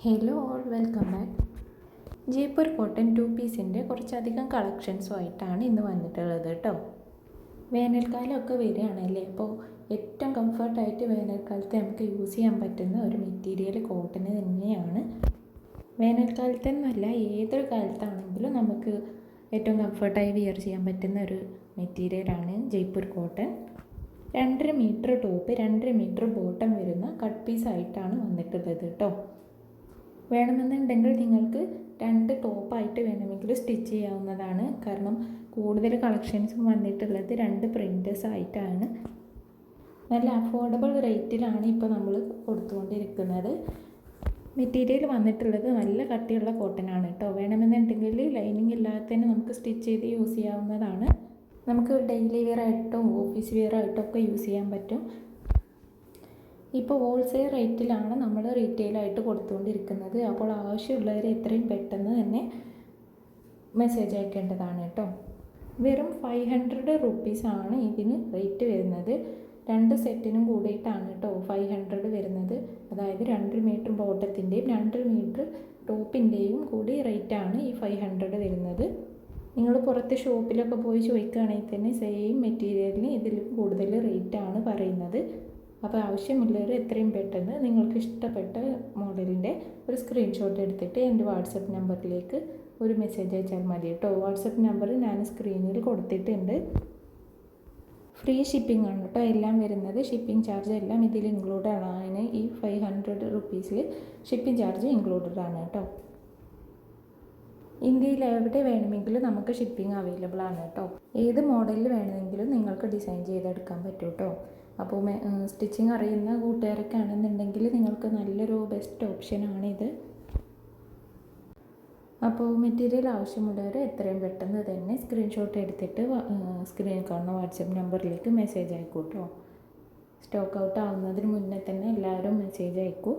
Hello all, welcome back. Jaipur cotton 2 പീസിൻ്റെ കുറച്ചധികം കളക്ഷൻസുമായിട്ടാണ് ഇന്ന് വന്നിട്ടുള്ളത് കേട്ടോ. വേനൽക്കാലമൊക്കെ വരികയാണല്ലേ, അപ്പോൾ ഏറ്റവും കംഫർട്ടായിട്ട് വേനൽക്കാലത്ത് നമുക്ക് യൂസ് ചെയ്യാൻ പറ്റുന്ന ഒരു മെറ്റീരിയൽ കോട്ടൺ തന്നെയാണ്. വേനൽക്കാലത്തെന്നല്ല, ഏതൊരു കാലത്താണെങ്കിലും നമുക്ക് ഏറ്റവും കംഫർട്ടായി വിയർ ചെയ്യാൻ പറ്റുന്ന ഒരു മെറ്റീരിയലാണ് Jaipur cotton. 2.5 metre top, 2.5 metre bottom വരുന്ന കട്ട് പീസായിട്ടാണ് വന്നിട്ടുള്ളത് കേട്ടോ. വേണമെന്നുണ്ടെങ്കിൽ നിങ്ങൾക്ക് 2 ടോപ്പായിട്ട് വേണമെങ്കിൽ സ്റ്റിച്ച് ചെയ്യാവുന്നതാണ്. കാരണം കൂടുതൽ കളക്ഷൻസും വന്നിട്ടുള്ളത് 2 പ്രിൻറ്റേഴ്സ് ആയിട്ടാണ്. നല്ല അഫോർഡബിൾ റേറ്റിലാണ് ഇപ്പോൾ നമ്മൾ കൊടുത്തുകൊണ്ടിരിക്കുന്നത്. മെറ്റീരിയൽ വന്നിട്ടുള്ളത് നല്ല കട്ടിയുള്ള കോട്ടൺ ആണ് കേട്ടോ. വേണമെന്നുണ്ടെങ്കിൽ ലൈനിങ് ഇല്ലാതെ തന്നെ നമുക്ക് സ്റ്റിച്ച് ചെയ്ത് യൂസ് ചെയ്യാവുന്നതാണ്. നമുക്ക് ഡെയിലി വെയർ ആയിട്ടും ഓഫീസ് വെയർ ആയിട്ടും ഒക്കെ യൂസ് ചെയ്യാൻ പറ്റും. ഇപ്പോൾ ഹോൾസെയിൽ റേറ്റിലാണ് നമ്മൾ റീറ്റെയിലായിട്ട് കൊടുത്തുകൊണ്ടിരിക്കുന്നത്. അപ്പോൾ ആവശ്യമുള്ളവർ എത്രയും പെട്ടെന്ന് തന്നെ മെസ്സേജ് അയക്കേണ്ടതാണ് കേട്ടോ. വെറും 500 റുപ്പീസാണ് ഇതിന് റേറ്റ് വരുന്നത്. 2 സെറ്റിനും കൂടിയിട്ടാണ് കേട്ടോ 500 വരുന്നത്. അതായത് 2 മീറ്റർ ബോട്ടത്തിൻ്റെയും 2 മീറ്റർ ടോപ്പിൻ്റെയും കൂടി റേറ്റാണ് ഈ 500 വരുന്നത്. നിങ്ങൾ പുറത്ത് ഷോപ്പിലൊക്കെ പോയി ചോദിക്കുകയാണെങ്കിൽ തന്നെ സെയിം മെറ്റീരിയലിന് ഇതിൽ കൂടുതൽ റേറ്റാണ് പറയുന്നത്. അപ്പോൾ ആവശ്യമുള്ളവർ എത്രയും പെട്ടെന്ന് നിങ്ങൾക്ക് ഇഷ്ടപ്പെട്ട മോഡലിൻ്റെ ഒരു സ്ക്രീൻഷോട്ട് എടുത്തിട്ട് എൻ്റെ വാട്സപ്പ് നമ്പറിലേക്ക് ഒരു മെസ്സേജ് അയച്ചാൽ മതി കേട്ടോ. വാട്സപ്പ് നമ്പർ ഞാൻ സ്ക്രീനിൽ കൊടുത്തിട്ടുണ്ട്. ഫ്രീ ഷിപ്പിംഗ് ആണ് കേട്ടോ എല്ലാം വരുന്നത്. ഷിപ്പിംഗ് ചാർജ് എല്ലാം ഇതിൽ ഇൻക്ലൂഡഡ് ആണ്. ഈ 500 റുപ്പീസിൽ ഷിപ്പിംഗ് ചാർജ് ഇൻക്ലൂഡഡ് ആണ് കേട്ടോ. ഇന്ത്യയിൽ എവിടെ വേണമെങ്കിലും നമുക്ക് ഷിപ്പിംഗ് അവൈലബിൾ ആണ് കേട്ടോ. ഏത് മോഡലിൽ വേണമെങ്കിലും നിങ്ങൾക്ക് ഡിസൈൻ ചെയ്തെടുക്കാൻ പറ്റും കേട്ടോ. അപ്പോൾ സ്റ്റിച്ചിങ് അറിയുന്ന കൂട്ടുകാരൊക്കെ ആണെന്നുണ്ടെങ്കിൽ നിങ്ങൾക്ക് നല്ലൊരു ബെസ്റ്റ് ഓപ്ഷനാണിത്. അപ്പോൾ മെറ്റീരിയൽ ആവശ്യമുള്ളവർ എത്രയും പെട്ടെന്ന് തന്നെ സ്ക്രീൻഷോട്ട് എടുത്തിട്ട് സ്ക്രീനിൽ കാണുന്ന വാട്സപ്പ് നമ്പറിലേക്ക് മെസ്സേജ് അയക്കൂ കേട്ടോ. സ്റ്റോക്ക് ഔട്ട് ആവുന്നതിന് മുന്നേ തന്നെ എല്ലാവരും മെസ്സേജ് അയക്കൂ.